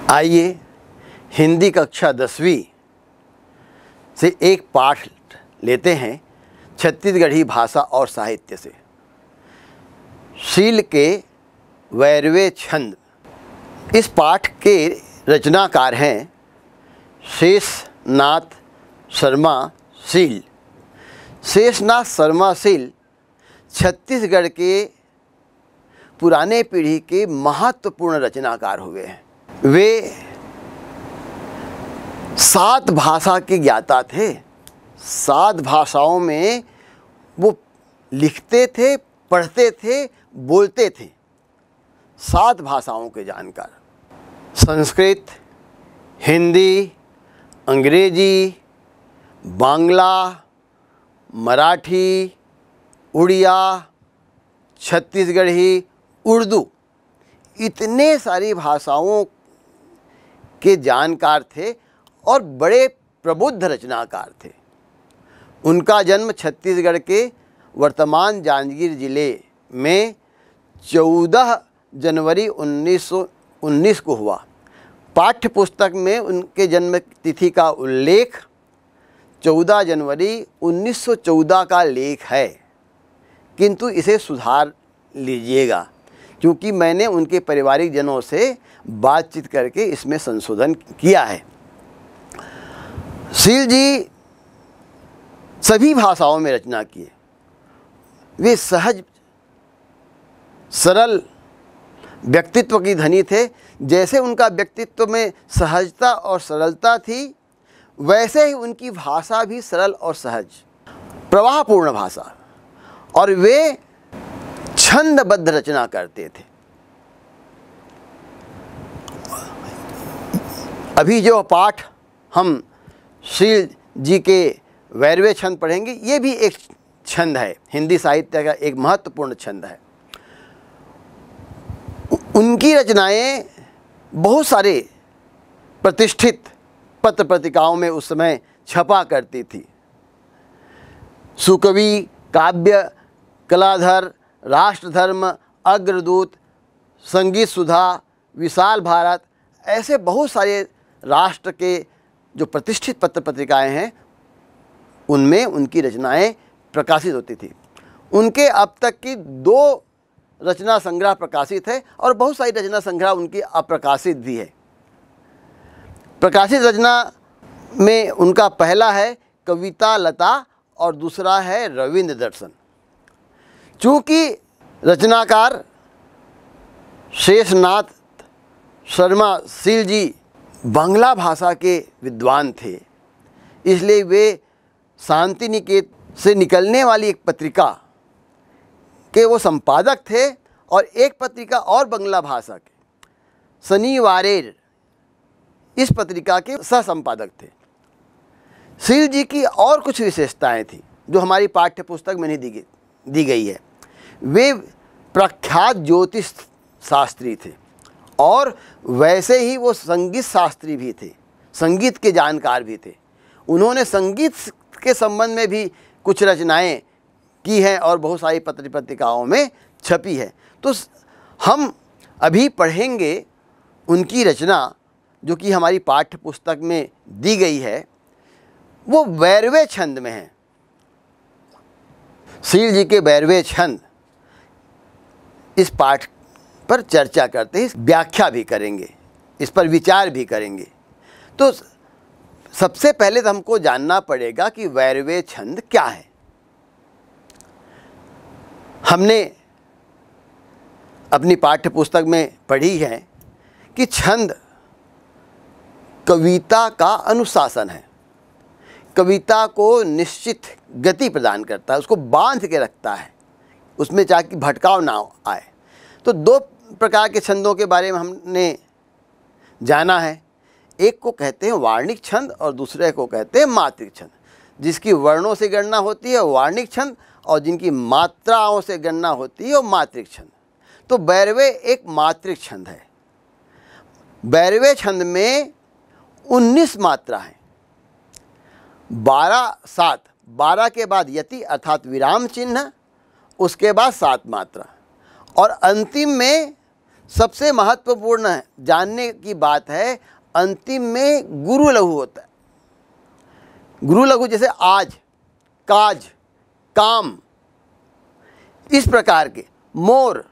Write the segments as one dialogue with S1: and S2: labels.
S1: आइए हिंदी कक्षा 10वीं से एक पाठ लेते हैं छत्तीसगढ़ी भाषा और साहित्य से। शील के वैरवे छंद। इस पाठ के रचनाकार हैं शेषनाथ शर्मा शील। शेषनाथ शर्मा शील छत्तीसगढ़ के पुराने पीढ़ी के महत्वपूर्ण रचनाकार हुए हैं। वे 7 भाषा के ज्ञाता थे। 7 भाषाओं में वो लिखते थे, पढ़ते थे, बोलते थे। 7 भाषाओं के जानकार। संस्कृत, हिंदी, अंग्रेजी, बांग्ला, मराठी, उड़िया, छत्तीसगढ़ी, उर्दू, इतने सारी भाषाओं के जानकार थे और बड़े प्रबुद्ध रचनाकार थे। उनका जन्म छत्तीसगढ़ के वर्तमान जांजगीर जिले में 14 जनवरी 1919 को हुआ। पाठ्य पुस्तक में उनके जन्म तिथि का उल्लेख 14 जनवरी 1914 का लेख है, किंतु इसे सुधार लीजिएगा क्योंकि मैंने उनके पारिवारिक जनों से बातचीत करके इसमें संशोधन किया है। शील जी सभी भाषाओं में रचना किए। वे सहज सरल व्यक्तित्व की धनी थे। जैसे उनका व्यक्तित्व में सहजता और सरलता थी, वैसे ही उनकी भाषा भी सरल और सहज, प्रवाहपूर्ण भाषा। और वे छंदबद्ध रचना करते थे। अभी जो पाठ हम शील जी के वैरवे छंद पढ़ेंगे, ये भी एक छंद है, हिंदी साहित्य का एक महत्वपूर्ण छंद है। उनकी रचनाएं बहुत सारे प्रतिष्ठित पत्र पत्रिकाओं में उस समय छपा करती थी। सुकवि, काव्य, कलाधर, राष्ट्रधर्म, अग्रदूत, संगीत सुधा, विशाल भारत, ऐसे बहुत सारे राष्ट्र के जो प्रतिष्ठित पत्र पत्रिकाएं हैं, उनमें उनकी रचनाएं प्रकाशित होती थी। उनके अब तक की 2 रचना संग्रह प्रकाशित है और बहुत सारी रचना संग्रह उनकी अप्रकाशित भी है। प्रकाशित रचना में उनका पहला है कविता लता और दूसरा है रविंद्र दर्शन। चूँकि रचनाकार शेषनाथ शर्मा शील जी बांग्ला भाषा के विद्वान थे, इसलिए वे शांति निकेतन से निकलने वाली एक पत्रिका के वो संपादक थे और एक पत्रिका और बांग्ला भाषा के शनिवारेर, इस पत्रिका के सह संपादक थे। शील जी की और कुछ विशेषताएं थी जो हमारी पाठ्य पुस्तक में नहीं दी गई है। वे प्रख्यात ज्योतिष शास्त्री थे और वैसे ही वो संगीत शास्त्री भी थे, संगीत के जानकार भी थे। उन्होंने संगीत के संबंध में भी कुछ रचनाएं की हैं और बहुत सारी पत्र पत्रिकाओं में छपी है। तो हम अभी पढ़ेंगे उनकी रचना जो कि हमारी पाठ्य पुस्तक में दी गई है, वो वैरवे छंद में है। शील जी के वैरवे छंद, इस पाठ पर चर्चा करते हैं, व्याख्या भी करेंगे, इस पर विचार भी करेंगे। तो सबसे पहले तो हमको जानना पड़ेगा कि वैरवे छंद क्या है। हमने अपनी पाठ्य पुस्तक में पढ़ी है कि छंद कविता का अनुशासन है। कविता को निश्चित गति प्रदान करता है, उसको बांध के रखता है, उसमें चाहे भटकाव ना आए। तो 2 प्रकार के छंदों के बारे में हमने जाना है। एक को कहते हैं वार्णिक छंद और दूसरे को कहते हैं मात्रिक छंद। जिसकी वर्णों से गणना होती है वार्णिक छंद और जिनकी मात्राओं से गणना होती है वो मात्रिक छंद। तो वैरवे एक मात्रिक छंद है। वैरवे छंद में 19 मात्रा है। 12-7, 12 के बाद यति अर्थात विराम चिन्ह, उसके बाद 7 मात्रा और अंतिम में सबसे महत्वपूर्ण जानने की बात है, अंतिम में गुरु लघु होता है। गुरु लघु जैसे आज, काज, काम, इस प्रकार के, मोर,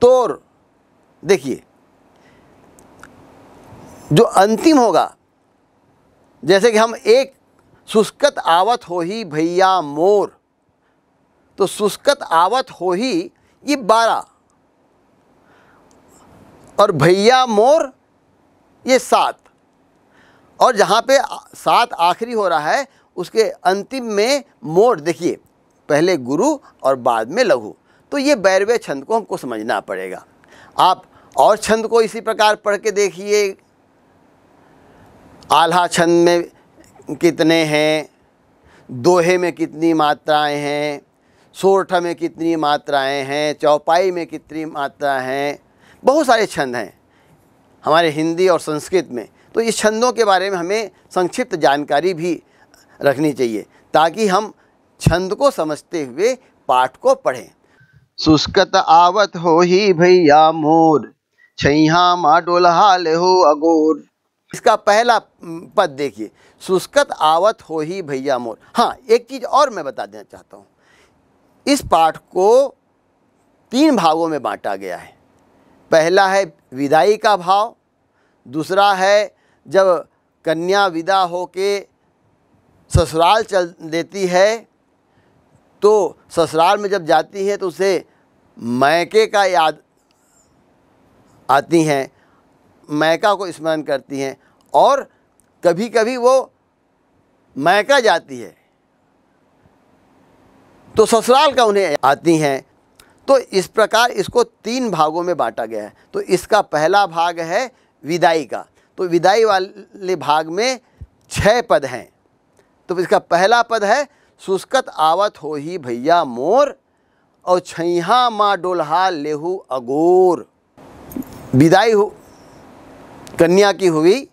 S1: तोर। देखिए जो अंतिम होगा, जैसे कि हम एक शुष्कत आवत हो ही भैया मोर, तो शुष्कत आवत हो ही ये 12 और भैया मोर ये 7, और जहाँ पे 7 आखिरी हो रहा है उसके अंतिम में मोर। देखिए पहले गुरु और बाद में लघु। तो ये बैरवे छंद को हमको समझना पड़ेगा। आप और छंद को इसी प्रकार पढ़ के देखिए। आल्हा छंद में कितने हैं, दोहे में कितनी मात्राएं हैं, सोरठ में कितनी मात्राएं हैं, चौपाई में कितनी मात्राएं हैं, बहुत सारे छंद हैं हमारे हिंदी और संस्कृत में। तो इस छंदों के बारे में हमें संक्षिप्त जानकारी भी रखनी चाहिए ताकि हम छंद को समझते हुए पाठ को पढ़ें। शुष्कत आवत हो ही भैया मोर, छैहा माँ डोलहा ले हो अगोर। इसका पहला पद देखिए, शुष्कत आवत हो ही भैया मोर। हाँ, एक चीज़ और मैं बता देना चाहता हूँ। इस पाठ को 3 भागों में बांटा गया है। पहला है विदाई का भाव, दूसरा है जब कन्या विदा होके ससुराल चल देती है, तो ससुराल में जब जाती है तो उसे मैके का याद आती हैं, मैका को स्मरण करती हैं, और कभी कभी वो मैका जाती है तो ससुराल का उन्हें आती हैं। तो इस प्रकार इसको 3 भागों में बांटा गया है। तो इसका पहला भाग है विदाई का। तो विदाई वाले भाग में 6 पद हैं। तो इसका पहला पद है, शुष्कत आवत हो ही भैया मोर, और छैहा माँ डोल्हा लेहू अगोर। विदाई हो कन्या की हुई।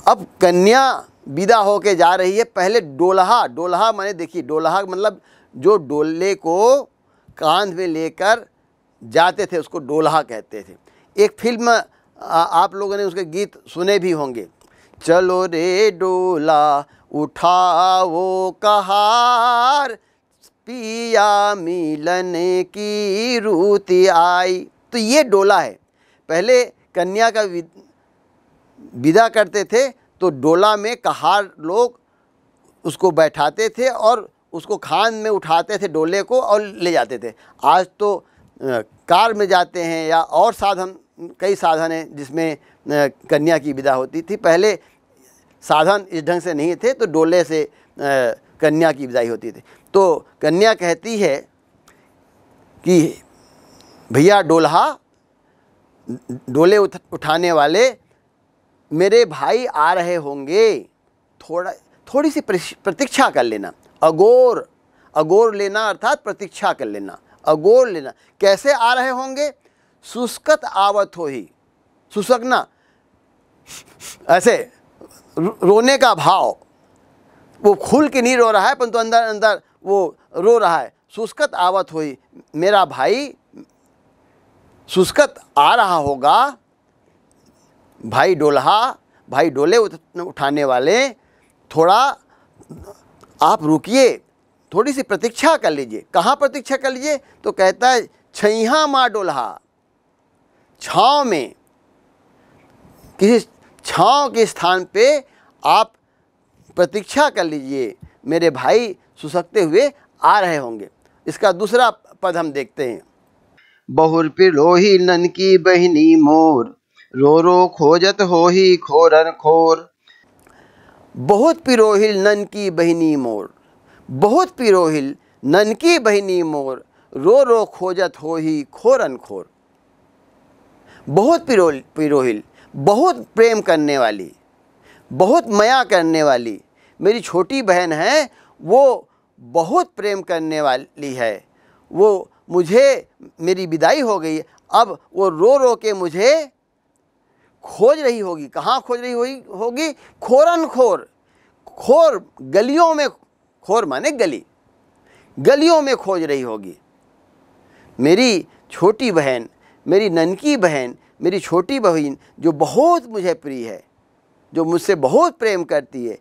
S1: अब कन्या विदा होके जा रही है। पहले डोल्हा, डोल्हा माने देखिए, डोल्हा मतलब जो डोले को कांध में लेकर जाते थे उसको डोल्हा कहते थे। एक फिल्म आप लोगों ने उसके गीत सुने भी होंगे, चलो रे डोला उठाओ कहार, पिया मिलन की रूती आई। तो ये डोला है। पहले कन्या का विदा करते थे तो डोला में कहार लोग उसको बैठाते थे और उसको खान में उठाते थे डोले को और ले जाते थे। आज तो कार में जाते हैं या और साधन, कई साधन हैं जिसमें कन्या की विदा होती थी। पहले साधन इस ढंग से नहीं थे तो डोले से कन्या की विदाई होती थी। तो कन्या कहती है कि भैया डोल्हा, डोले उठाने वाले मेरे भाई आ रहे होंगे, थोड़ी सी प्रतीक्षा कर लेना। अगोर, अगोर लेना अर्थात प्रतीक्षा कर लेना, अगोर लेना। कैसे आ रहे होंगे? शुष्कत आवत हो ही, शुष्कना ऐसे रोने का भाव, वो खुल के नहीं रो रहा है परंतु अंदर अंदर वो रो रहा है। शुष्कत आवत हो ही, मेरा भाई शुष्कत आ रहा होगा। भाई डोल्हा, भाई डोले उठाने वाले, थोड़ा आप रुकिए, थोड़ी सी प्रतीक्षा कर लीजिए। कहाँ प्रतीक्षा कर लीजिए? तो कहता है छैहा माँ डोल्हा, छाँव में, किसी छाँव के स्थान पे आप प्रतीक्षा कर लीजिए, मेरे भाई सुसकते हुए आ रहे होंगे। इसका दूसरा पद हम देखते हैं, बहुर पिरोही नन की बहिनी मोर, रो रो खोजत हो ही खोरन खोर। बहुत पिरोहिल नन की बहिनी मोर, बहुत पिरोहिल नन की बहिनी मोर, रो रो खोजत हो ही खोरन खोर। बहुत पिरोहिल, बहुत प्रेम करने वाली, बहुत माया करने वाली मेरी छोटी बहन है, वो बहुत प्रेम करने वाली है। वो मुझे, मेरी विदाई हो गई, अब वो रो रो के मुझे खोज रही होगी। कहाँ खोज रही होगी? खोरन खोर, खोर गलियों में, खोर माने गली, गलियों में खोज रही होगी। मेरी छोटी बहन मेरी ननकी बहन, मेरी छोटी बहन जो बहुत मुझे प्रिय है, जो मुझसे बहुत प्रेम करती है,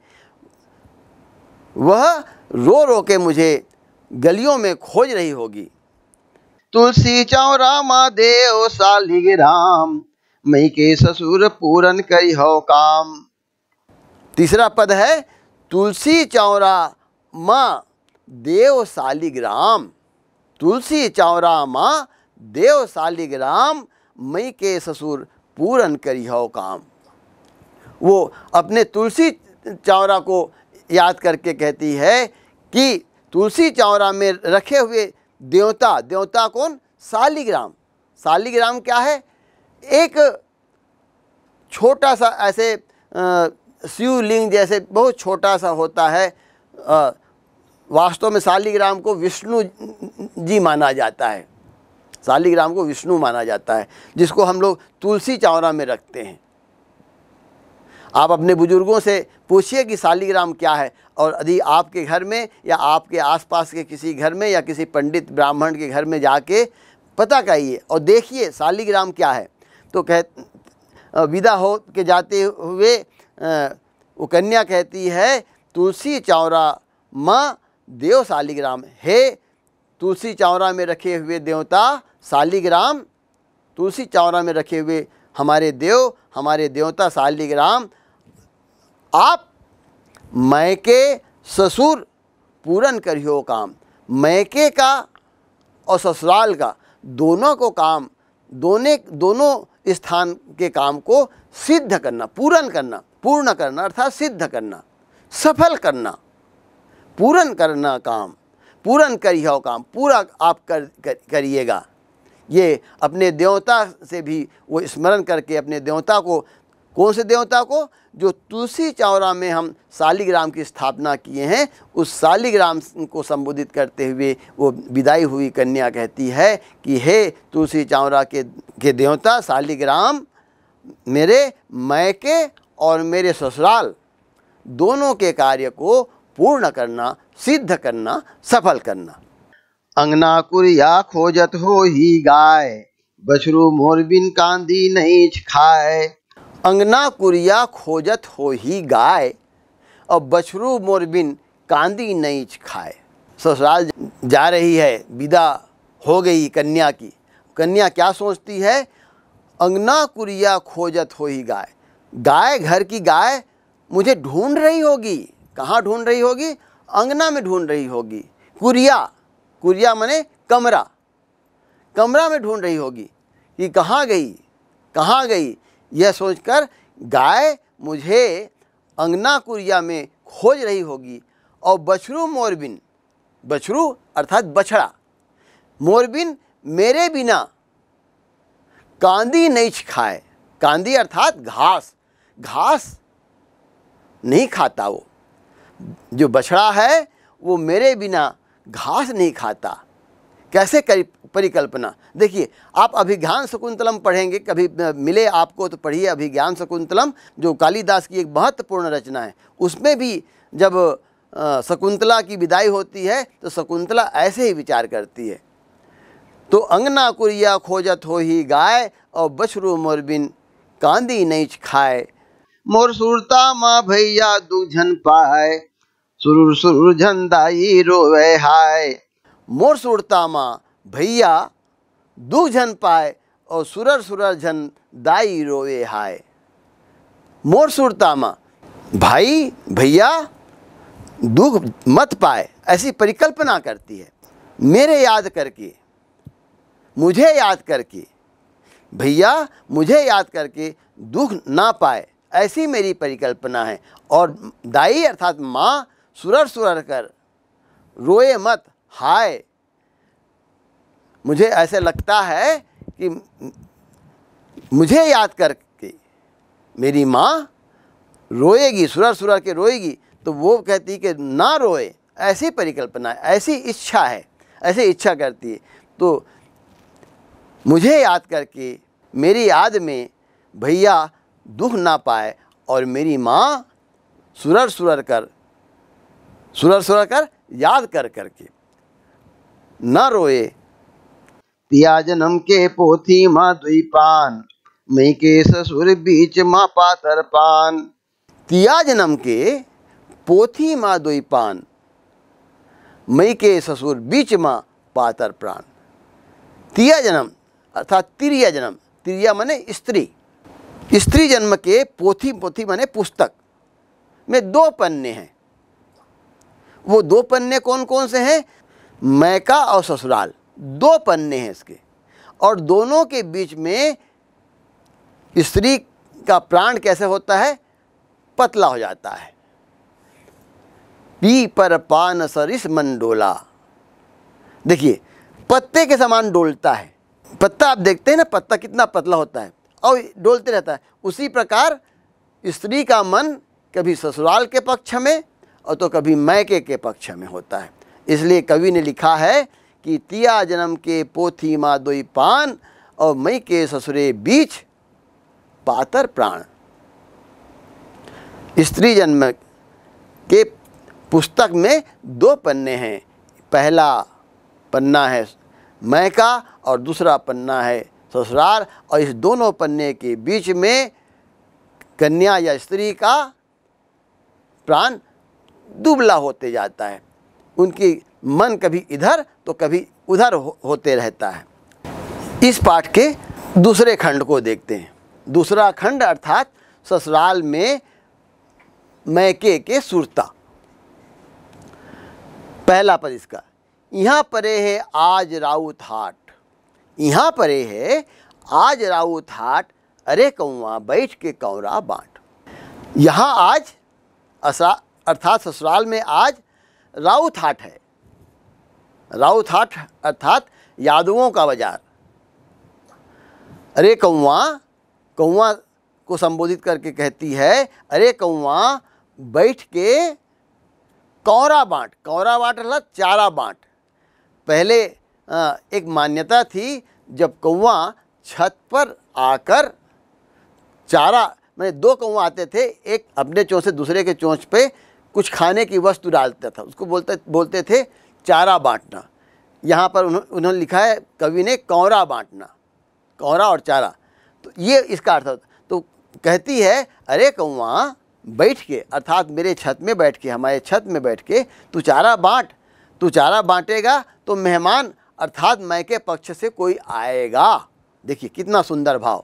S1: वह रो रो के मुझे गलियों में खोज रही होगी। तुलसी चौरा माँ देव सालिग्राम, मई के ससुर पूरन करी हो काम। तीसरा पद है तुलसी चौरा माँ देव सालिग्राम। तुलसी चौरा माँ देव सालिग्राम, मई के ससुर पूरन करी हो काम। वो अपने तुलसी चौरा को याद करके कहती है कि तुलसी चौरा में रखे हुए देवता, देवता कौन? सालिग्राम। सालिग्राम क्या है? एक छोटा सा ऐसे शिवलिंग जैसे बहुत छोटा सा होता है। वास्तव में सालिग्राम को विष्णु जी माना जाता है। सालिग्राम को विष्णु माना जाता है, जिसको हम लोग तुलसी चौरा में रखते हैं। आप अपने बुजुर्गों से पूछिए कि सालिग्राम क्या है, और यदि आपके घर में या आपके आसपास के किसी घर में या किसी पंडित ब्राह्मण के घर में जाके पता करिए और देखिए सालिग्राम क्या है। तो विदा हो के जाते हुए वो कन्या कहती है, तुलसी चौरा माँ देव सालिग्राम। हे तुलसी चौरा में रखे हुए देवता सालिग्राम, तुलसी चौरा में रखे हुए हमारे देव, हमारे देवता सालिग्राम, आप मैके ससुर पूरन करियो काम। मैके का और ससुराल का दोनों को काम, दोनों स्थान के काम को सिद्ध करना, पूरन करना, पूर्ण करना अर्थात सिद्ध करना, सफल करना, पूरन करना काम, पूरन करियो काम, पूरा आप करिएगा। ये अपने देवता से भी वो स्मरण करके अपने देवता को, कौन से देवता को? जो तुलसी चौरा में हम सालिग्राम की स्थापना किए हैं, उस सालिग्राम को संबोधित करते हुए वो विदाई हुई कन्या कहती है कि हे तुलसी चौरा के देवता सालिग्राम, मेरे मैके और मेरे ससुराल दोनों के कार्य को पूर्ण करना, सिद्ध करना, सफल करना। अंगना कुरिया खोजत हो ही गाय, बछरू मोर बिन कांदी नहीं खाए। अंगना कुरिया खोजत हो ही गाय, और बछरू मोर बिन कांदी नहीं खाए। ससुराल जा रही है, विदा हो गई कन्या की। कन्या क्या सोचती है? अंगना कुरिया खोजत हो ही गाय, गाय, घर की गाय मुझे ढूंढ रही होगी। कहाँ ढूंढ रही होगी? अंगना में ढूंढ रही होगी। कुरिया, कुरिया माने कमरा, कमरा में ढूंढ रही होगी कि कहाँ गई, कहाँ गई। यह सोचकर गाय मुझे अंगना कुरिया में खोज रही होगी। और बछरू मोरबिन, बछरू अर्थात बछड़ा, मोरबिन मेरे बिना कांदी नहीं खाए। कांदी अर्थात घास, घास नहीं खाता। वो जो बछड़ा है वो मेरे बिना घास नहीं खाता। कैसे परिकल्पना? देखिए, आप अभिज्ञान शकुंतलम पढ़ेंगे, कभी मिले आपको तो पढ़िए अभिज्ञान शकुंतलम, जो कालिदास की एक महत्वपूर्ण रचना है। उसमें भी जब शकुंतला की विदाई होती है तो शकुंतला ऐसे ही विचार करती है। तो अंगना कुरिया खोजत हो ही गाय, और बछरू मोर बिन कांदी नहीं खाए। मोर सुरता माँ भैया दूझन पाए, सुरुर सुरुर झंदाई रोवे हाय। मोर सुरता माँ भैया दूझन पाए, और सुरर सुरर झन दाई रोवे हाय। मोर सुरता माँ, भाई भैया दुख मत पाए, ऐसी परिकल्पना करती है। मेरे याद करके, मुझे याद करके, भैया मुझे याद करके दुख ना पाए, ऐसी मेरी परिकल्पना है। और दाई अर्थात माँ सुरर सुरर कर रोए मत हाय। मुझे ऐसे लगता है कि मुझे याद करके मेरी माँ रोएगी, सुरर सुरर के रोएगी, तो वो कहती कि ना रोए, ऐसी परिकल्पना है, ऐसी इच्छा है, ऐसी इच्छा करती है। तो मुझे याद करके मेरी याद में भैया दुख ना पाए, और मेरी माँ सुरर सुरर कर याद कर करके ना रोए। तिया जन्म के पोथी माँ द्वीपान, मई के ससुर बीच माँ पातर पान। तिया जन्म के पोथी माँ द्वीपान, मई के ससुर बीच माँ पातर प्राण। तिया जन्म अर्थात तिरिया जन्म, तिरिया माने स्त्री, स्त्री जन्म के पोथी, पोथी माने पुस्तक में 2 पन्ने हैं। वो 2 पन्ने कौन कौन से हैं? मैका और ससुराल, 2 पन्ने हैं इसके, और दोनों के बीच में स्त्री का प्राण कैसे होता है? पतला हो जाता है। पी पर पान सरिस मन डोला। देखिए, पत्ते के समान डोलता है। पत्ता आप देखते हैं ना, पत्ता कितना पतला होता है और डोलते रहता है। उसी प्रकार स्त्री का मन कभी ससुराल के पक्ष में और तो कभी मैके के पक्ष में होता है। इसलिए कवि ने लिखा है कि तिया जन्म के पोथी माँ दोई पान, और मई के ससुरे बीच पातर प्राण। स्त्री जन्म के पुस्तक में 2 पन्ने हैं। पहला पन्ना है मैका और दूसरा पन्ना है ससुराल, और इस दोनों पन्ने के बीच में कन्या या स्त्री का प्राण दुबला होते जाता है। उनकी मन कभी इधर तो कभी उधर होते रहता है। इस पाठ के दूसरे खंड को देखते हैं। दूसरा खंड अर्थात ससुराल में मैके के सुरता। पहला पद इसका, यहाँ परे है आज राउत हाट। यहाँ परे है आज राउत हाट, अरे कौआ बैठ के कौरा बाँट। यहाँ आज अर्थात ससुराल में आज राउत हाट है। राउत हाट अर्थात यादवों का बाजार। अरे कौआ, कौआ को संबोधित करके कहती है, अरे कौआ बैठ के कौरा बाँट। कौरा बाँट अर्थात चारा बाँट। पहले एक मान्यता थी, जब कौआ छत पर आकर चारा, मैंने 2 कौआ आते थे, एक अपने चोंच से दूसरे के चोंच पे कुछ खाने की वस्तु डालता था, उसको बोलते थे चारा बाँटना। यहाँ पर उन्होंने लिखा है कवि ने कौरा बाँटना, कौरा और चारा, तो ये इसका अर्थ होता। तो कहती है, अरे कौआ बैठ के, अर्थात मेरे छत में बैठ के, हमारे छत में बैठ के तू चारा बाँट। तू चारा बाँटेगा तो मेहमान अर्थात मैके पक्ष से कोई आएगा। देखिए कितना सुंदर भाव।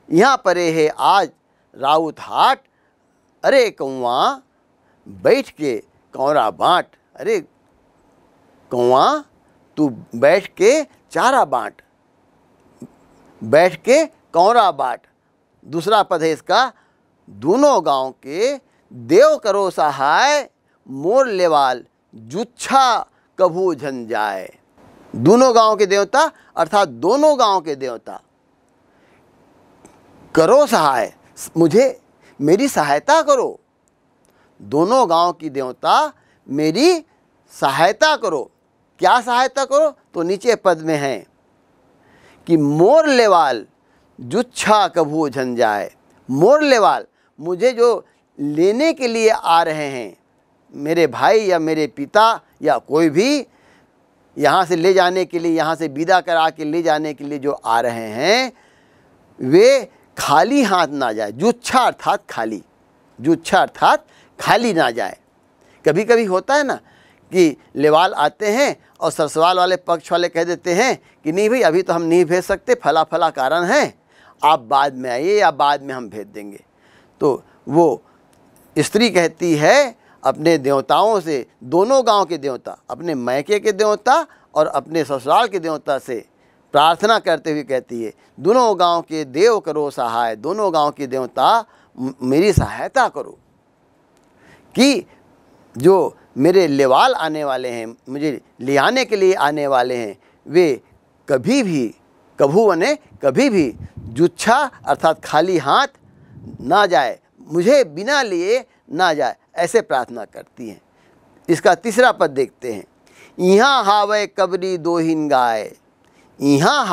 S1: यहाँ परे है आज राउत हाट, अरे कौआ बैठ के कौरा बाँट। अरे कौआ तू बैठ के चारा बाँट, बैठ के कौरा बाँट। दूसरा पद है इसका, दोनों गांव के देव करो सहाय, मोर लेवाल जुच्छा कभू झन जाए। दोनों गांव के देवता अर्थात दोनों गांव के देवता करो सहाय, मुझे मेरी सहायता करो। दोनों गांव की देवता मेरी सहायता करो। क्या सहायता करो? तो नीचे पद में है कि मोर लेवाल जुच्छा कभू झन जाए। मोर लेवाल, मुझे जो लेने के लिए आ रहे हैं, मेरे भाई या मेरे पिता या कोई भी यहाँ से ले जाने के लिए, यहाँ से विदा करा के ले जाने के लिए जो आ रहे हैं, वे खाली हाथ ना जाए। जुच्छा अर्थात खाली, जुच्छा अर्थात खाली ना जाए। कभी कभी होता है ना कि लेवाल आते हैं और ससुराल वाले पक्ष वाले कह देते हैं कि नहीं भाई अभी तो हम नहीं भेज सकते, फला फला कारण है, आप बाद में आइए या बाद में हम भेज देंगे। तो वो स्त्री कहती है अपने देवताओं से, दोनों गांव के देवता, अपने मैके के देवता और अपने ससुराल के देवता से प्रार्थना करते हुए कहती है, दोनों गांव के देव करो सहाय। दोनों गांव के देवता मेरी सहायता करो कि जो मेरे लेवाल आने वाले हैं, मुझे ले आने के लिए आने वाले हैं, वे कभी भी, कभू बने कभी भी जुच्छा अर्थात खाली हाथ ना जाए, मुझे बिना लिए ना जाए, ऐसे प्रार्थना करती हैं। इसका तीसरा पद देखते हैं, यहाँ हावे कबरी दोहिन गाय। यहाँ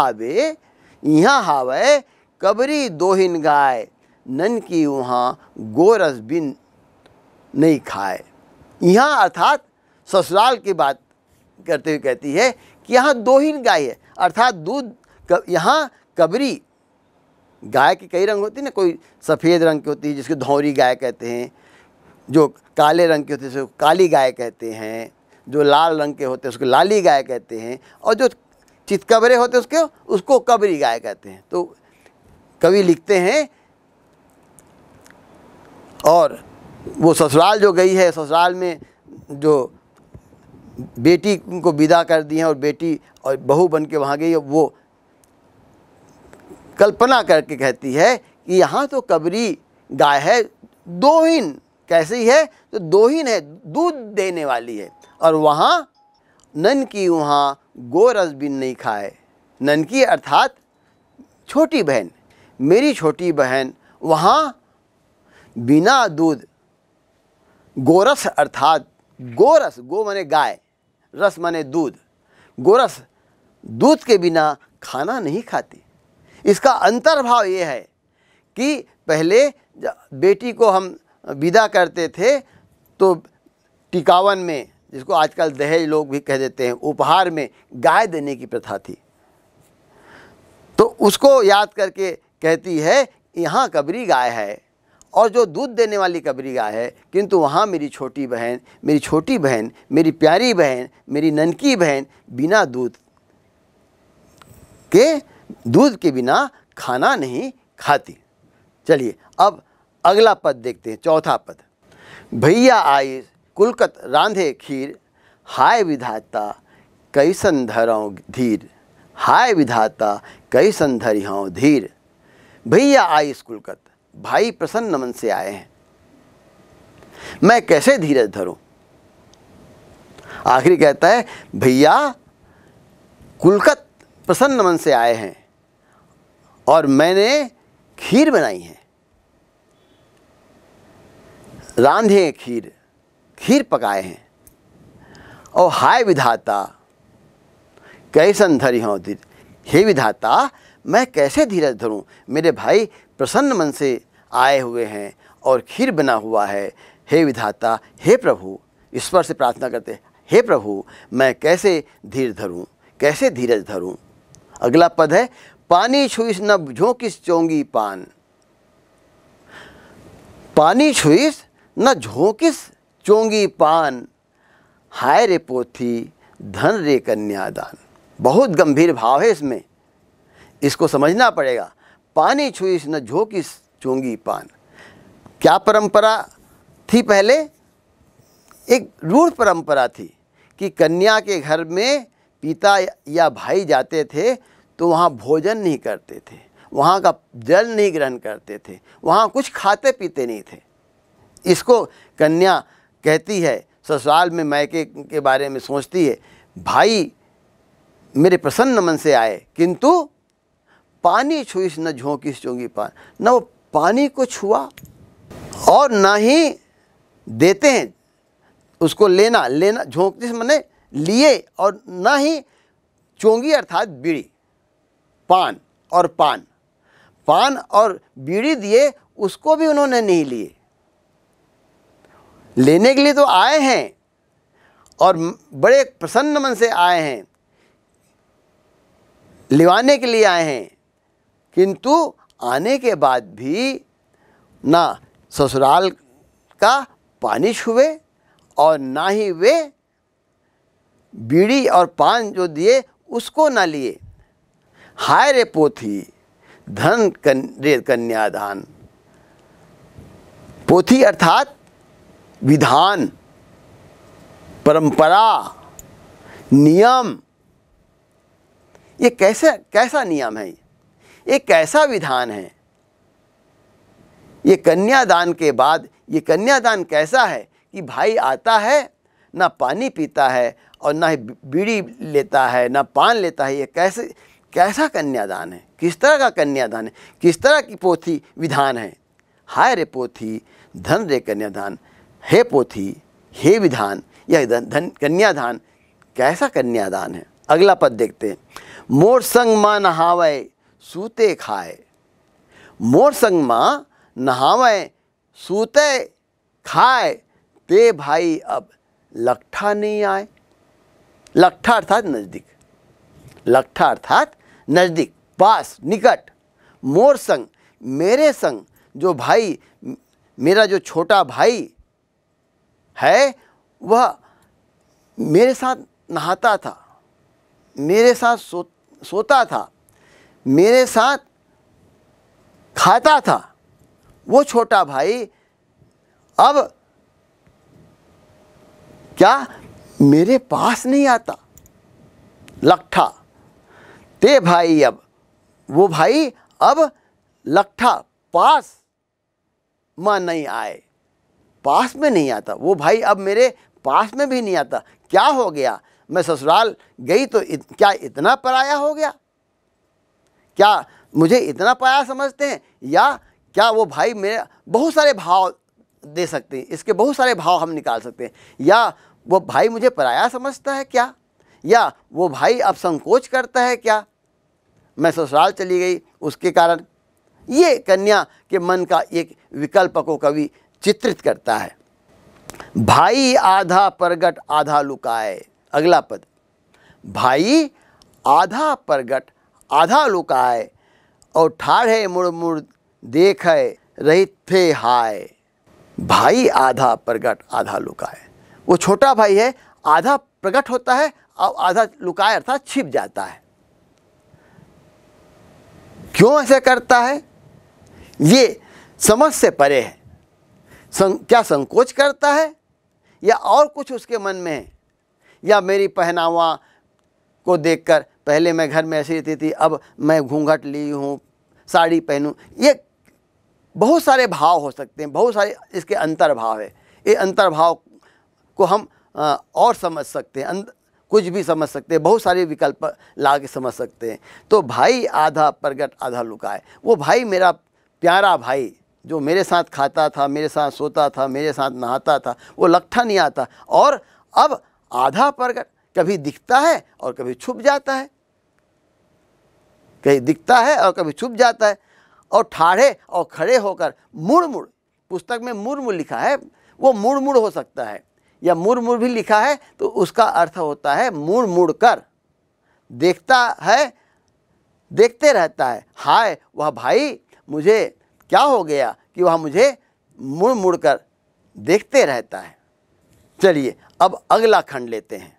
S1: हावे कबरी दोहिन गाय, नन की वहाँ गोरस बिन नहीं खाए। यहाँ अर्थात ससुराल की बात करते हुए कहती है कि यहाँ दोहिन गाय है, अर्थात दूध यहाँ कबरी गाय के कई रंग होते हैं ना, कोई सफ़ेद रंग की होती है जिसको धौरी गाय कहते हैं, जो काले रंग के होते हैं उसको काली गाय कहते हैं, जो लाल रंग के होते हैं उसको लाली गाय कहते हैं, और जो चितकबरे होते हैं उसको कबरी गाय कहते हैं। तो कवि लिखते हैं, और वो ससुराल जो गई है, ससुराल में जो बेटी को विदा कर दी है और बेटी और बहू बन के वहाँ गई, वो कल्पना करके कहती है कि यहाँ तो कबरी गाय है, दोहीन। कैसी है? तो दोहीन है, दूध देने वाली है। और वहाँ नन की वहाँ गोरस बिन नहीं खाए। नन की अर्थात छोटी बहन, मेरी छोटी बहन वहाँ बिना दूध, गोरस अर्थात गोरस, गो माने गाय, रस माने दूध, गोरस दूध के बिना खाना नहीं खाती। इसका अंतर्भाव ये है कि पहले बेटी को हम विदा करते थे तो टिकावन में, जिसको आजकल दहेज लोग भी कह देते हैं, उपहार में गाय देने की प्रथा थी। तो उसको याद करके कहती है यहाँ कबरी गाय है और जो दूध देने वाली कबरी गाय है, किंतु वहाँ मेरी छोटी बहन, मेरी प्यारी बहन, मेरी ननकी बहन बिना दूध के बिना खाना नहीं खाती। चलिए अब अगला पद देखते हैं, चौथा पद। भैया आई कुलकत रांधे खीर, हाय विधाता कैसन धरऊँ धीर, हाय विधाता कैसन धरिहूँ धीर। भैया आई कुलकत, भाई प्रसन्न मन से आए हैं, मैं कैसे धीरज धरूं। आखिरी कहता है भैया कुलकत प्रसन्न मन से आए हैं और मैंने खीर बनाई है, रांधे खीर पकाए हैं, और हाय विधाता कैसन धरिहूँ धीर, हे विधाता मैं कैसे धीरज धरूं, मेरे भाई प्रसन्न मन से आए हुए हैं और खीर बना हुआ है। हे विधाता, हे प्रभु, ईश्वर से प्रार्थना करते हैं, हे प्रभु मैं कैसे धीर धरूं, कैसे धीरज धरूं। अगला पद है, पानी छुईस न झोंकिस चोंगी पान, पानी छुईस न झोंकिस चोंगी पान, हाय रे पोथी धन रे कन्यादान। बहुत गंभीर भाव है इसमें, इसको समझना पड़ेगा। पानी छुईस न झोंकिस चोंगी पान, क्या परंपरा थी पहले? एक रूढ़ परंपरा थी कि कन्या के घर में पिता या भाई जाते थे तो वहाँ भोजन नहीं करते थे, वहाँ का जल नहीं ग्रहण करते थे, वहाँ कुछ खाते पीते नहीं थे। इसको कन्या कहती है, ससुराल में मायके के बारे में सोचती है, भाई मेरे प्रसन्न मन से आए, किंतु पानी छुईस न झोंकिस चोंगी पान, न वो पानी को छुआ और ना ही देते हैं उसको, लेना झोंकिस माने लिए, और ना ही चोंगी अर्थात बीड़ी, पान और बीड़ी दिए, उसको भी उन्होंने नहीं लिए। लेने के लिए तो आए हैं और बड़े प्रसन्न मन से आए हैं, लिवाने के लिए आए हैं, किंतु आने के बाद भी ना ससुराल का पानी छुए और ना ही वे बीड़ी और पान जो दिए उसको ना लिए। हाय रे पोथी धन रे कन्यादान। पोथी अर्थात विधान, परंपरा, नियम। ये कैसा नियम है, ये कैसा विधान है। ये कन्यादान के बाद ये कन्यादान कैसा है कि भाई आता है, ना पानी पीता है और ना ही बीड़ी लेता है, ना पान लेता है। ये कैसा कन्यादान है, किस तरह का कन्यादान है, किस तरह की पोथी विधान है। हाय रे पोथी धन रे कन्यादान, हे पोथी हे विधान, यह कन्यादान कैसा कन्यादान है। अगला पद देखते हैं, मोर संग माँ नहावे सूते खाए। मोर संग माँ नहावे सूते खाए, ते भाई अब लट्ठा नहीं आए। लट्ठा अर्थात नज़दीक, लट्ठा अर्थात नज़दीक। पास निकट, मोर संग मेरे संग, जो भाई मेरा जो छोटा भाई है वह मेरे साथ नहाता था, मेरे साथ सोता था, मेरे साथ खाता था। वो छोटा भाई अब क्या मेरे पास नहीं आता। लट्ठा ते भाई अब, वो भाई अब लट्ठा पास मां नहीं आए, पास में नहीं आता। वो भाई अब मेरे पास में भी नहीं आता। क्या हो गया, मैं ससुराल गई तो क्या इतना पराया हो गया? क्या मुझे इतना पराया समझते हैं? या क्या वो भाई मेरे बहुत सारे भाव दे सकते हैं, इसके बहुत सारे भाव हम निकाल सकते हैं। या वो भाई मुझे पराया समझता है क्या? या वो भाई अब संकोच करता है क्या? मैं ससुराल चली गई उसके कारण। ये कन्या के मन का एक विकल्प को कवि चित्रित करता है। भाई आधा प्रगट आधा लुकाए। अगला पद, भाई आधा प्रगट आधा लुकाए, और ठाढ़े मुड़ मुड़ देखे रहित थे हाय। भाई आधा प्रगट आधा लुकाए। वो छोटा भाई है, आधा प्रकट होता है और आधा लुकाए अर्थात छिप जाता है। क्यों ऐसे करता है? ये समझ से परे है। क्या संकोच करता है या और कुछ उसके मन में है? या मेरी पहनावा को देखकर, पहले मैं घर में ऐसी रहती थी, अब मैं घूंघट ली हूँ, साड़ी पहनूँ। ये बहुत सारे भाव हो सकते हैं, बहुत सारे इसके अंतर्भाव है। ये अंतर्भाव को हम और समझ सकते हैं, कुछ भी समझ सकते हैं, बहुत सारे विकल्प ला के समझ सकते हैं। तो भाई आधा प्रगट आधा लुकाए, वो भाई मेरा प्यारा भाई जो मेरे साथ खाता था, मेरे साथ सोता था, मेरे साथ नहाता था, वो लट्ठा नहीं आता। और अब आधा प्रगट, कभी दिखता है और कभी छुप जाता है, कहीं दिखता है और कभी छुप जाता है। और ठाढ़े और खड़े होकर मुड़ मुड़, पुस्तक में मुड़ मुड़ लिखा है, वो मुड़ मुड़ हो सकता है या मुड़ मुड़ भी लिखा है तो उसका अर्थ होता है मुड़ मुड़ कर देखता है, देखते रहता है। हाय वह भाई मुझे क्या हो गया कि वह मुझे मुड़ मुड़ कर देखते रहता है। चलिए अब अगला खंड लेते हैं।